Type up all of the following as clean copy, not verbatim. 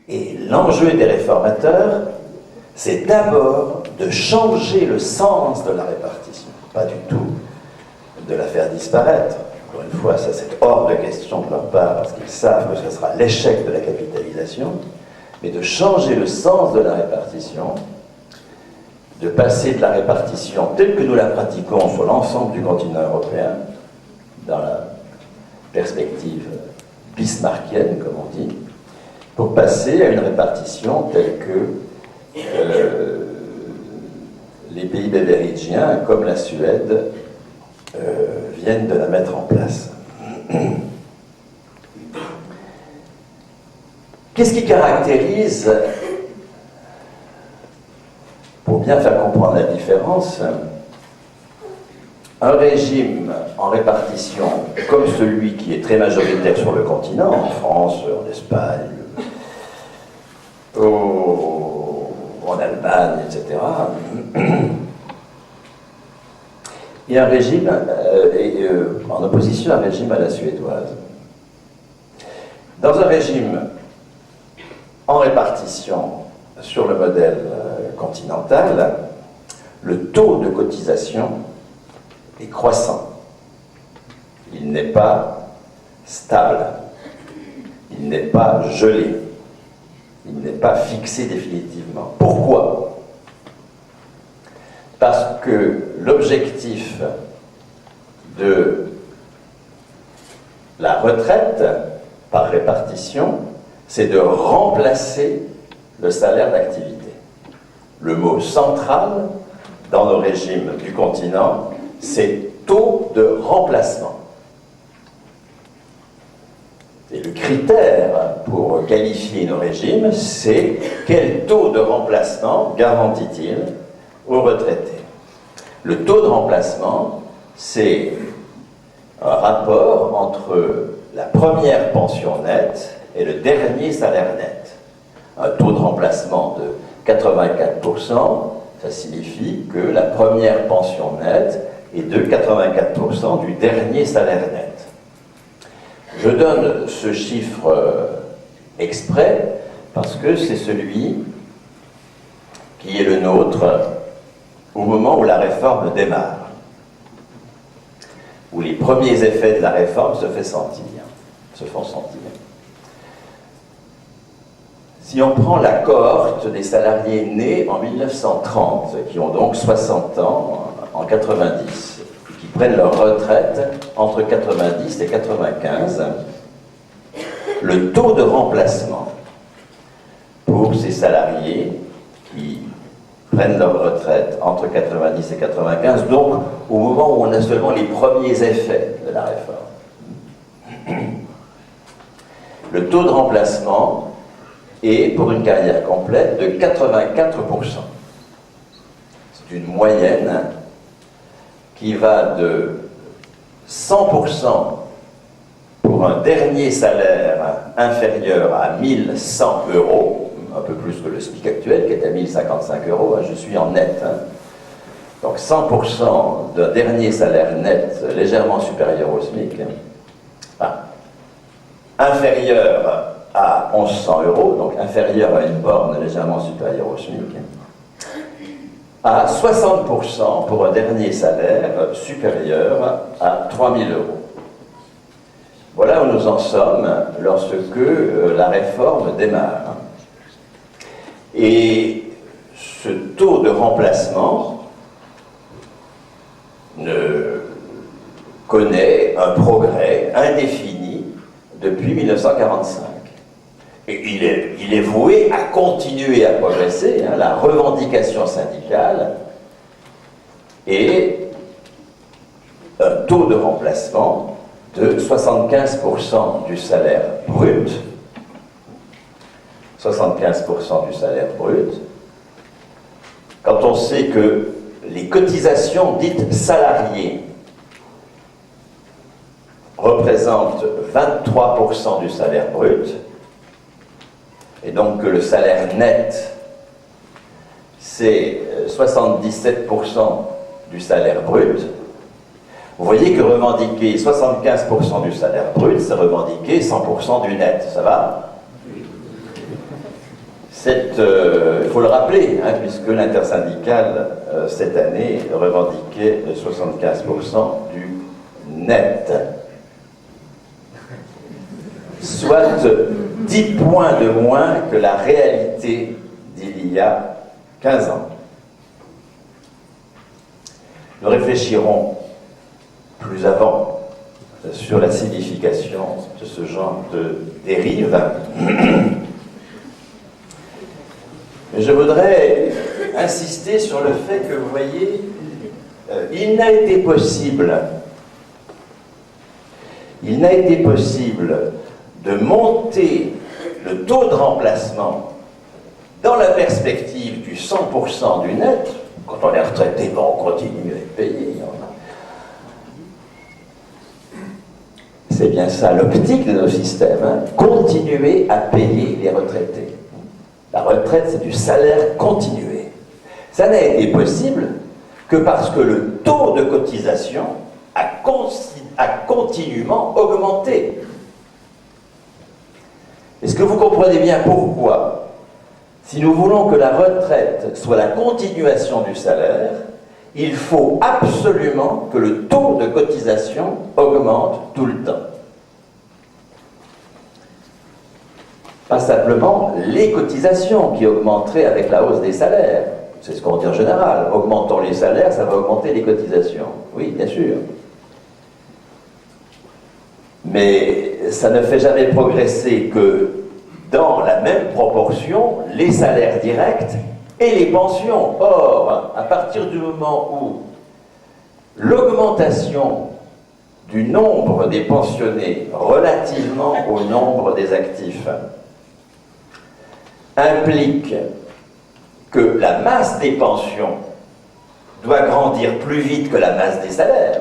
Et l'enjeu des réformateurs, c'est d'abord de changer le sens de la répartition, pas du tout de la faire disparaître. Encore une fois, ça c'est hors de question de leur part, parce qu'ils savent que ce sera l'échec de la capitalisation, mais de changer le sens de la répartition, de passer de la répartition telle que nous la pratiquons sur l'ensemble du continent européen, dans la perspective bismarckienne, comme on dit, pour passer à une répartition telle que les pays beveridgiens, comme la Suède, viennent de la mettre en place. Qu'est-ce qui caractérise, pour bien faire comprendre la différence, un régime en répartition comme celui qui est très majoritaire sur le continent, en France, en Espagne, en Allemagne, etc., et un régime en opposition à un régime à la suédoise. Dans un régime en répartition sur le modèle continental, le taux de cotisation est croissant. Il n'est pas stable. Il n'est pas gelé. Il n'est pas fixé définitivement. Pourquoi ? Parce que l'objectif de la retraite par répartition, c'est de remplacer le salaire d'activité. Le mot central dans nos régimes du continent, c'est taux de remplacement. Et le critère pour qualifier nos régimes, c'est quel taux de remplacement garantit-il aux retraités. Le taux de remplacement, c'est un rapport entre la première pension nette et le dernier salaire net. Un taux de remplacement de 84%, ça signifie que la première pension nette est de 84% du dernier salaire net. Je donne ce chiffre exprès parce que c'est celui qui est le nôtre au moment où la réforme démarre, où les premiers effets de la réforme se font sentir. Si on prend la cohorte des salariés nés en 1930, qui ont donc 60 ans en 90, et qui prennent leur retraite entre 90 et 95, le taux de remplacement pour ces salariés qui prennent leur retraite entre 90 et 95, donc au moment où on a seulement les premiers effets de la réforme. Le taux de remplacement est, pour une carrière complète, de 84%. C'est une moyenne qui va de 100% pour un dernier salaire inférieur à 1100 €, un peu plus que le SMIC actuel, qui est à 1055 €, je suis en net. Donc 100% d'un dernier salaire net légèrement supérieur au SMIC, inférieur à 1100 €, donc inférieur à une borne légèrement supérieure au SMIC, à 60% pour un dernier salaire supérieur à 3000 €. Voilà où nous en sommes lorsque la réforme démarre. Et ce taux de remplacement connaît un progrès indéfini depuis 1945. Et il est voué à continuer à progresser. La revendication syndicale est un taux de remplacement de 75% du salaire brut. 75% du salaire brut. Quand on sait que les cotisations dites salariées représentent 23% du salaire brut, et donc que le salaire net, c'est 77% du salaire brut, vous voyez que revendiquer 75% du salaire brut, c'est revendiquer 100% du net, ça va ? Il faut le rappeler, hein, puisque l'intersyndicale, cette année, revendiquait 75% du net. Soit 10 points de moins que la réalité d'il y a 15 ans. Nous réfléchirons plus avant sur la signification de ce genre de dérive. Mais je voudrais insister sur le fait que, vous voyez, il n'a été possible de monter le taux de remplacement dans la perspective du 100% du net. Quand on est retraité, on continue à être payé. C'est bien ça l'optique de nos systèmes, hein. Continuer à payer les retraités. La retraite, c'est du salaire continué. Ça n'a été possible que parce que le taux de cotisation a continuellement augmenté. Est-ce que vous comprenez bien pourquoi, si nous voulons que la retraite soit la continuation du salaire, il faut absolument que le taux de cotisation augmente tout le temps? Pas simplement les cotisations qui augmenteraient avec la hausse des salaires. C'est ce qu'on dit en général. Augmentons les salaires, ça va augmenter les cotisations. Oui, bien sûr. Mais ça ne fait jamais progresser que dans la même proportion les salaires directs et les pensions. Or, à partir du moment où l'augmentation du nombre des pensionnés relativement au nombre des actifs implique que la masse des pensions doit grandir plus vite que la masse des salaires.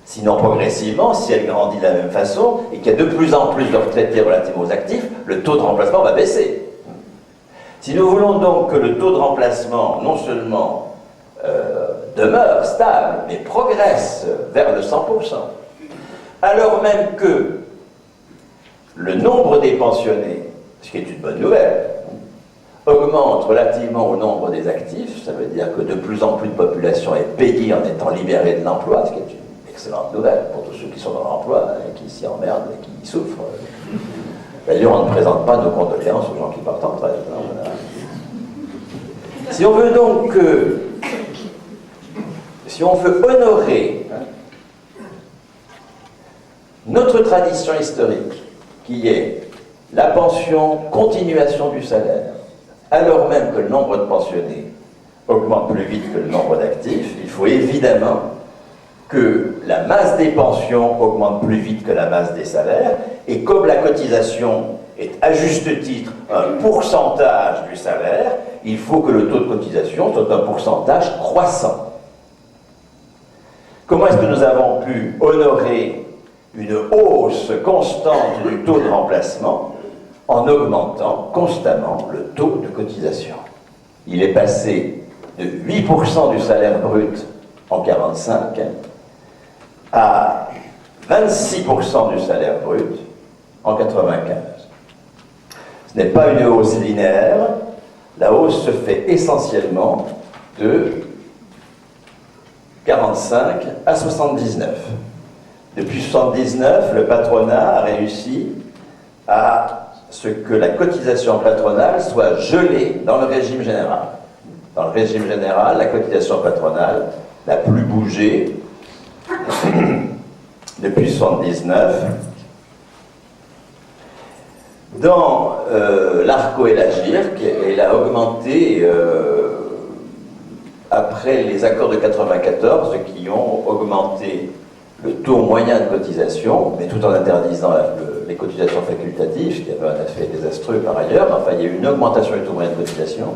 Sinon, progressivement, si elle grandit de la même façon et qu'il y a de plus en plus de retraités relativement aux actifs, le taux de remplacement va baisser. Si nous voulons donc que le taux de remplacement non seulement demeure stable, mais progresse vers le 100%, alors même que le nombre des pensionnés, ce qui est une bonne nouvelle, augmente relativement au nombre des actifs, ça veut dire que de plus en plus de population est payée en étant libérée de l'emploi, ce qui est une excellente nouvelle pour tous ceux qui sont dans l'emploi et qui s'y emmerdent et qui y souffrent. D'ailleurs, on ne présente pas nos condoléances aux gens qui partent en retraite, en général. Si on veut donc si on veut honorer notre tradition historique, qui est la pension, continuation du salaire, alors même que le nombre de pensionnés augmente plus vite que le nombre d'actifs, il faut évidemment que la masse des pensions augmente plus vite que la masse des salaires, et comme la cotisation est à juste titre un pourcentage du salaire, il faut que le taux de cotisation soit un pourcentage croissant. Comment est-ce que nous avons pu honorer une hausse constante du taux de remplacement en augmentant constamment le taux de cotisation? Il est passé de 8% du salaire brut en 1945 à 26% du salaire brut en 1995. Ce n'est pas une hausse linéaire, la hausse se fait essentiellement de 1945 à 1979. Depuis 1979, le patronat a réussi à ce que la cotisation patronale soit gelée dans le régime général. Dans le régime général, la cotisation patronale n'a plus bougé depuis 1979. Dans l'ARCO et la GIRC, elle a augmenté après les accords de 1994 qui ont augmenté le taux moyen de cotisation, mais tout en interdisant les cotisations facultatives, ce qui avait un effet désastreux par ailleurs. Enfin, il y a eu une augmentation du taux moyen de cotisation.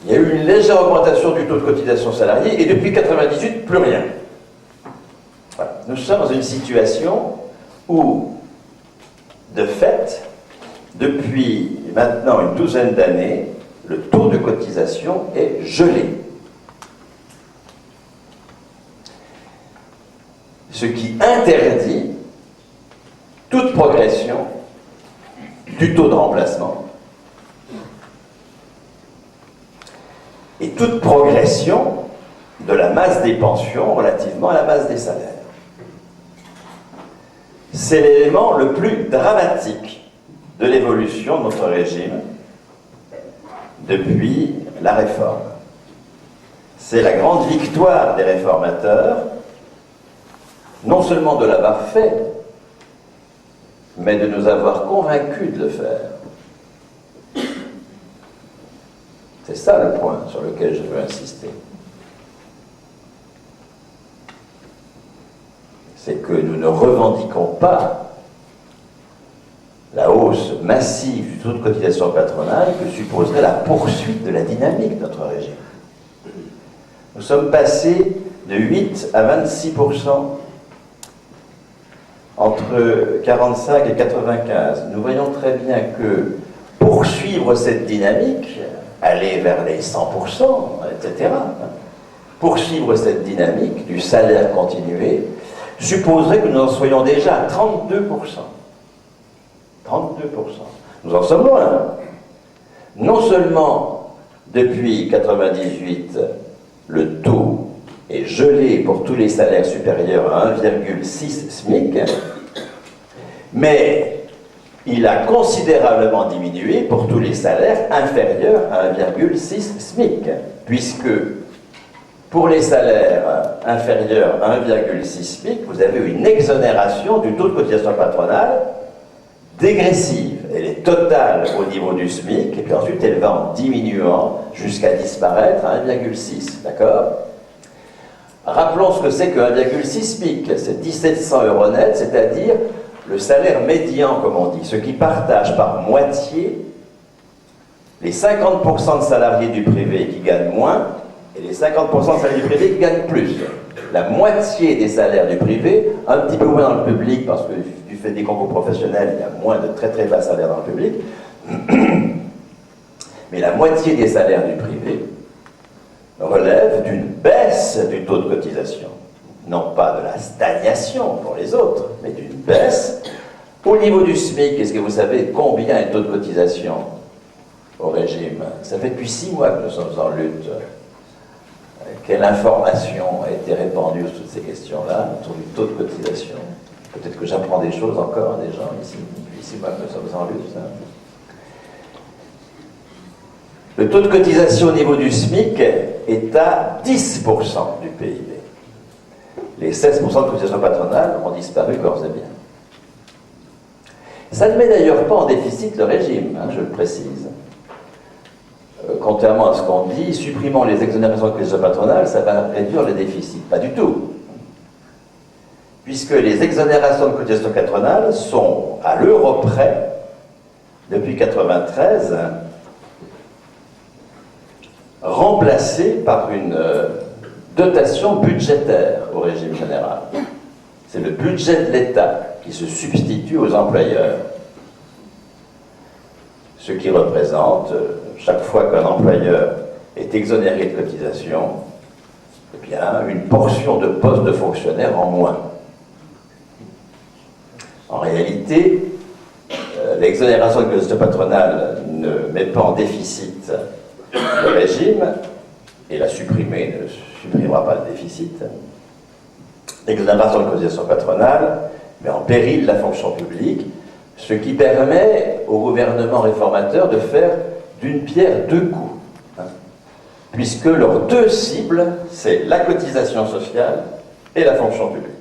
Il y a eu une légère augmentation du taux de cotisation salariée, et depuis 1998, plus rien. Voilà. Nous sommes dans une situation où, de fait, depuis maintenant une douzaine d'années, le taux de cotisation est gelé. Ce qui interdit toute progression du taux de remplacement et toute progression de la masse des pensions relativement à la masse des salaires. C'est l'élément le plus dramatique de l'évolution de notre régime depuis la réforme. C'est la grande victoire des réformateurs, non seulement de l'avoir fait, mais de nous avoir convaincus de le faire. C'est ça le point sur lequel je veux insister. C'est que nous ne revendiquons pas la hausse massive du taux de cotisation patronale que supposerait la poursuite de la dynamique de notre régime. Nous sommes passés de 8 à 26% entre 45 et 95. Nous voyons très bien que poursuivre cette dynamique, aller vers les 100%, etc., poursuivre cette dynamique du salaire continué, supposerait que nous en soyons déjà à 32%. 32%. Nous en sommes loin. Non seulement, depuis 1998, le taux est gelé pour tous les salaires supérieurs à 1,6 SMIC, mais il a considérablement diminué pour tous les salaires inférieurs à 1,6 SMIC, puisque pour les salaires inférieurs à 1,6 SMIC, vous avez une exonération du taux de cotisation patronale dégressive. Elle est totale au niveau du SMIC, et puis ensuite elle va en diminuant jusqu'à disparaître à 1,6. D'accord? Rappelons ce que c'est que 1,6 SMIC. C'est 1 700 € net, c'est-à-dire le salaire médian, comme on dit, ceux qui partagent par moitié les 50% de salariés du privé qui gagnent moins et les 50% de salariés du privé qui gagnent plus. La moitié des salaires du privé, un petit peu moins dans le public, parce que du fait des concours professionnels, il y a moins de très très bas salaires dans le public, mais la moitié des salaires du privé relève d'une baisse du taux de cotisation. Non pas de la stagnation pour les autres, mais d'une baisse. Au niveau du SMIC, est-ce que vous savez combien est le taux de cotisation au régime? Ça fait depuis 6 mois que nous sommes en lutte. Quelle information a été répandue sur toutes ces questions-là, autour du taux de cotisation? Peut-être que j'apprends des choses encore à des gens ici, depuis 6 mois que nous sommes en lutte. Le taux de cotisation au niveau du SMIC est à 10% du PIB. Les 16% de cotisation patronale ont disparu corps et bien. Ça ne met d'ailleurs pas en déficit le régime, je le précise. Contrairement à ce qu'on dit, supprimant les exonérations de cotisation patronale, ça va réduire le déficit. Pas du tout. Puisque les exonérations de cotisation patronale sont à l'euro près, depuis 1993, remplacées par une dotation budgétaire au régime général. C'est le budget de l'État qui se substitue aux employeurs. Ce qui représente, chaque fois qu'un employeur est exonéré de cotisation, eh bien, une portion de poste de fonctionnaire en moins. En réalité, l'exonération de cotisation patronale ne met pas en déficit le régime, et la supprimer ne supprimera pas le déficit. L'exonération de cotisation patronale met en péril la fonction publique, ce qui permet au gouvernement réformateur de faire d'une pierre deux coups, puisque leurs deux cibles, c'est la cotisation sociale et la fonction publique.